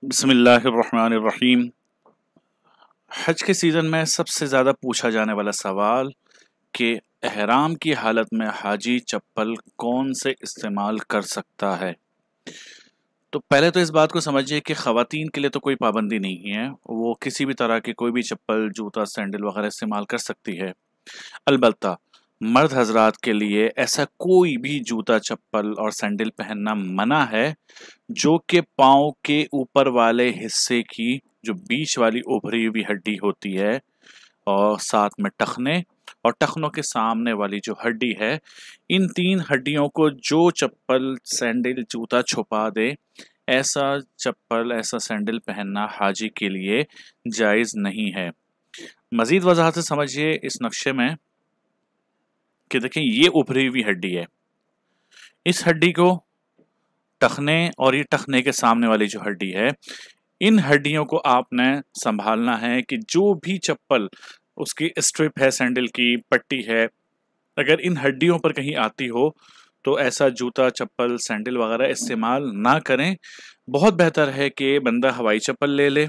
बिस्मिल्लाहिर्रहमानिर्रहीम। हज के सीज़न में सबसे ज़्यादा पूछा जाने वाला सवाल कि एहराम की हालत में हाजी चप्पल कौन से इस्तेमाल कर सकता है। तो पहले तो इस बात को समझिए कि ख़वातीन के लिए तो कोई पाबंदी नहीं है, वो किसी भी तरह की कोई भी चप्पल, जूता, सैंडल वगैरह इस्तेमाल कर सकती है। अलबत्ता मर्द हजरात के लिए ऐसा कोई भी जूता, चप्पल और सैंडल पहनना मना है जो कि पाँव के ऊपर वाले हिस्से की जो बीच वाली उभरी हुई हड्डी होती है और साथ में टखने और टखनों के सामने वाली जो हड्डी है, इन तीन हड्डियों को जो चप्पल, सैंडल, जूता छुपा दे, ऐसा चप्पल, ऐसा सैंडल पहनना हाजी के लिए जायज़ नहीं है। मज़ीद वजाहत से समझिए इस नक्शे में कि देखिए ये उभरी हुई हड्डी है। इस हड्डी को टखने और ये टखने के सामने वाली जो हड्डी है, इन हड्डियों को आपने संभालना है कि जो भी चप्पल, उसकी स्ट्रिप है, सैंडल की पट्टी है, अगर इन हड्डियों पर कहीं आती हो तो ऐसा जूता, चप्पल, सैंडल वगैरह इस्तेमाल ना करें। बहुत बेहतर है कि बंदा हवाई चप्पल ले ले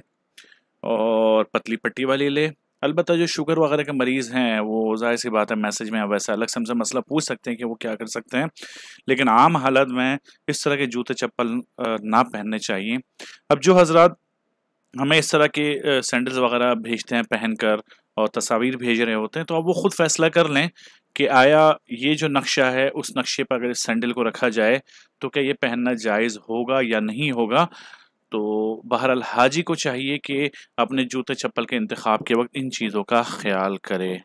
और पतली पट्टी वाली ले। अलबत्ता जो शुगर वगैरह के मरीज़ हैं वो ज़ाहिर सी बात है मैसेज में वैसा अलग से हमसे मसला पूछ सकते हैं कि वो क्या कर सकते हैं, लेकिन आम हालत में इस तरह के जूते चप्पल ना पहनने चाहिए। अब जो हजरात हमें इस तरह के सैंडल्स वगैरह भेजते हैं पहनकर और तस्वीर भेज रहे होते हैं, तो अब वो खुद फैसला कर लें कि आया ये जो नक्शा है उस नक्शे पर अगर इस सैंडल को रखा जाए तो क्या ये पहनना जायज़ होगा या नहीं होगा। तो बहरहाल हाजी को चाहिए कि अपने जूते चप्पल के इंतखाब के वक्त इन चीज़ों का ख्याल करे।